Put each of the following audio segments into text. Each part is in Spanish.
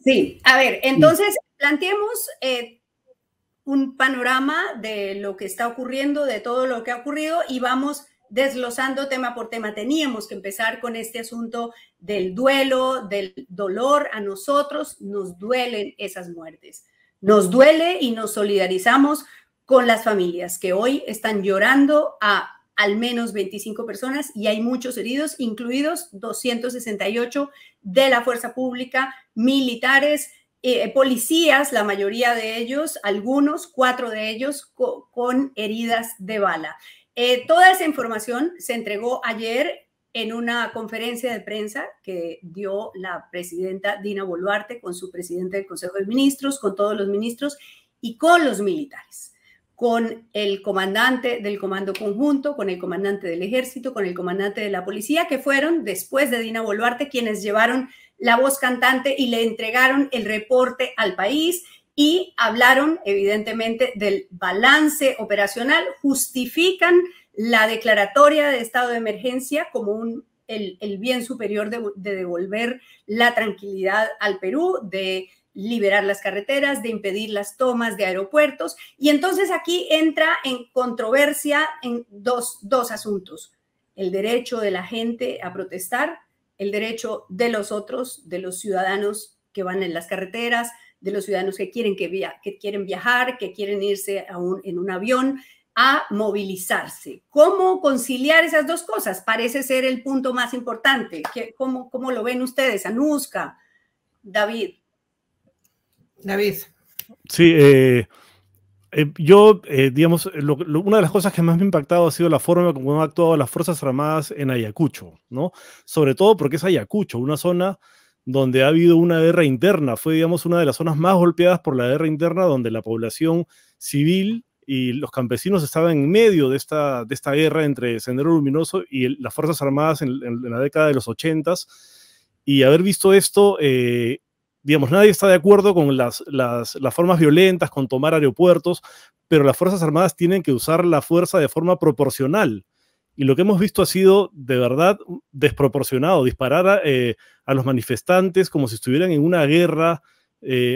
Sí, a ver, entonces planteemos un panorama de lo que está ocurriendo, de todo lo que ha ocurrido y vamos desglosando tema por tema. Teníamos que empezar con este asunto del duelo, del dolor. A nosotros nos duelen esas muertes. Nos duele y nos solidarizamos con las familias que hoy están llorando a al menos 25 personas y hay muchos heridos, incluidos 268 de la fuerza pública, militares, policías, la mayoría de ellos, algunos, 4 de ellos con heridas de bala. Toda esa información se entregó ayer en una conferencia de prensa que dio la presidenta Dina Boluarte con su presidente del Consejo de Ministros, con todos los ministros y con los militares, con el comandante del Comando Conjunto, con el comandante del Ejército, con el comandante de la Policía, que fueron, después de Dina Boluarte, quienes llevaron la voz cantante y le entregaron el reporte al país y hablaron, evidentemente, del balance operacional, justifican la declaratoria de estado de emergencia como el bien superior de devolver la tranquilidad al Perú, de liberar las carreteras, de impedir las tomas de aeropuertos. Y entonces aquí entra en controversia en dos asuntos: el derecho de la gente a protestar, el derecho de los otros, de los ciudadanos que van en las carreteras, de los ciudadanos que quieren viajar, que quieren irse en un avión, a movilizarse. ¿Cómo conciliar esas dos cosas? Parece ser el punto más importante. ¿Cómo lo ven ustedes? Anuska, David. Sí, digamos, una de las cosas que más me ha impactado ha sido la forma como han actuado las Fuerzas Armadas en Ayacucho, ¿no? Sobre todo porque es Ayacucho, una zona donde ha habido una guerra interna. Fue, digamos, una de las zonas más golpeadas por la guerra interna, donde la población civil y los campesinos estaban en medio de esta guerra entre Sendero Luminoso y las Fuerzas Armadas en la década de los 80s. Y haber visto esto, digamos, nadie está de acuerdo con las formas violentas, con tomar aeropuertos, pero las Fuerzas Armadas tienen que usar la fuerza de forma proporcional. Y lo que hemos visto ha sido, de verdad, desproporcionado. Disparar a los manifestantes como si estuvieran en una guerra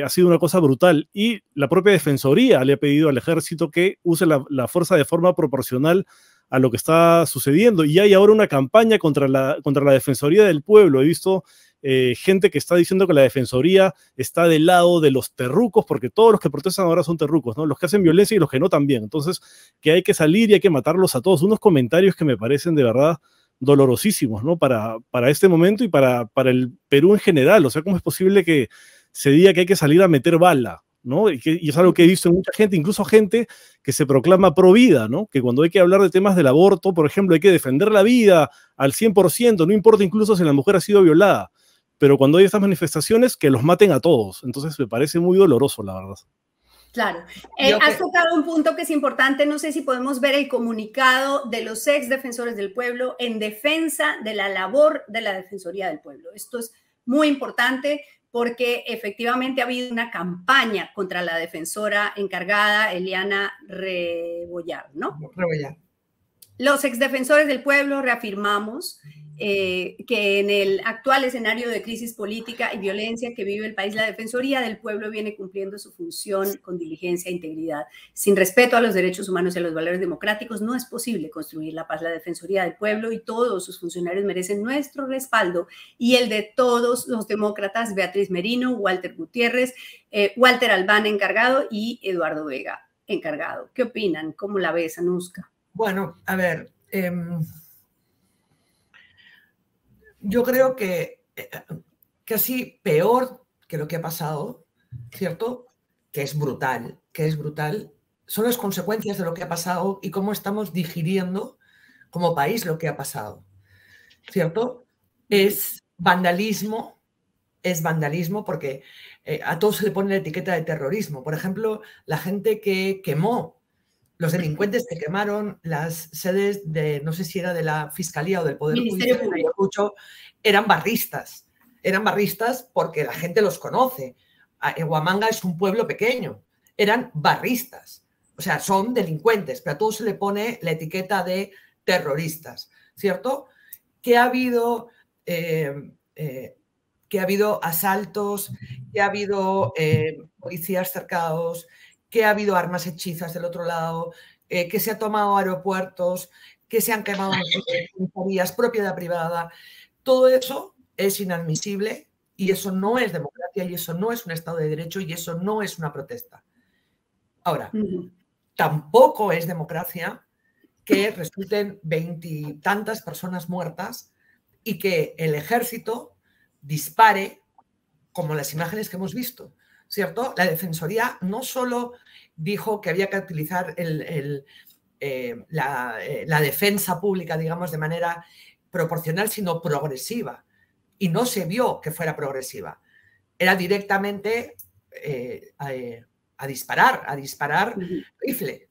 ha sido una cosa brutal. Y la propia Defensoría le ha pedido al Ejército que use la fuerza de forma proporcional a lo que está sucediendo. Y hay ahora una campaña contra la Defensoría del Pueblo. He visto gente que está diciendo que la Defensoría está del lado de los terrucos, porque todos los que protestan ahora son terrucos, ¿no? Los que hacen violencia y los que no también. Entonces, que hay que salir y hay que matarlos a todos. Unos comentarios que me parecen de verdad dolorosísimos, ¿no? Para este momento y para el Perú en general. O sea, ¿cómo es posible que se diga que hay que salir a meter bala, ¿no? Y es algo que he visto en mucha gente, incluso gente que se proclama pro vida, ¿no? Que cuando hay que hablar de temas del aborto, por ejemplo, hay que defender la vida al 100%, no importa incluso si la mujer ha sido violada. Pero cuando hay estas manifestaciones, que los maten a todos. Entonces me parece muy doloroso, la verdad. Claro. Has tocado un punto que es importante. No sé si podemos ver el comunicado de los ex defensores del pueblo en defensa de la labor de la Defensoría del Pueblo. Esto es muy importante porque efectivamente ha habido una campaña contra la defensora encargada, Eliana Rebollar, ¿no? Rebollar. Los exdefensores del pueblo reafirmamos que en el actual escenario de crisis política y violencia que vive el país, la Defensoría del Pueblo viene cumpliendo su función con diligencia e integridad. Sin respeto a los derechos humanos y a los valores democráticos, no es posible construir la paz. La Defensoría del Pueblo y todos sus funcionarios merecen nuestro respaldo y el de todos los demócratas: Beatriz Merino, Walter Gutiérrez, Walter Albán, encargado, y Eduardo Vega, encargado. ¿Qué opinan? ¿Cómo la ves, Anuska? Bueno, a ver, yo creo que casi peor que lo que ha pasado, ¿cierto? Que es brutal, son las consecuencias de lo que ha pasado y cómo estamos digiriendo como país lo que ha pasado, ¿cierto? Es vandalismo porque a todos se le pone la etiqueta de terrorismo. Por ejemplo, la gente que quemó, los delincuentes que quemaron las sedes de, no sé si era de la Fiscalía o del Poder Judicial de Ayacucho, eran barristas porque la gente los conoce. Huamanga es un pueblo pequeño, eran barristas, o sea, son delincuentes, pero a todos se le pone la etiqueta de terroristas, ¿cierto? Que ha habido, que que ha habido asaltos, que ha habido policías cercados, que ha habido armas hechizas del otro lado, que se han tomado aeropuertos, que se han quemado comisarías, propiedad privada. Todo eso es inadmisible y eso no es democracia y eso no es un Estado de Derecho y eso no es una protesta. Ahora, tampoco es democracia que resulten 20 y tantas personas muertas y que el ejército dispare, como las imágenes que hemos visto, ¿cierto? La Defensoría no solo dijo que había que utilizar la defensa pública, digamos, de manera proporcional, sino progresiva. Y no se vio que fuera progresiva. Era directamente a disparar rifle.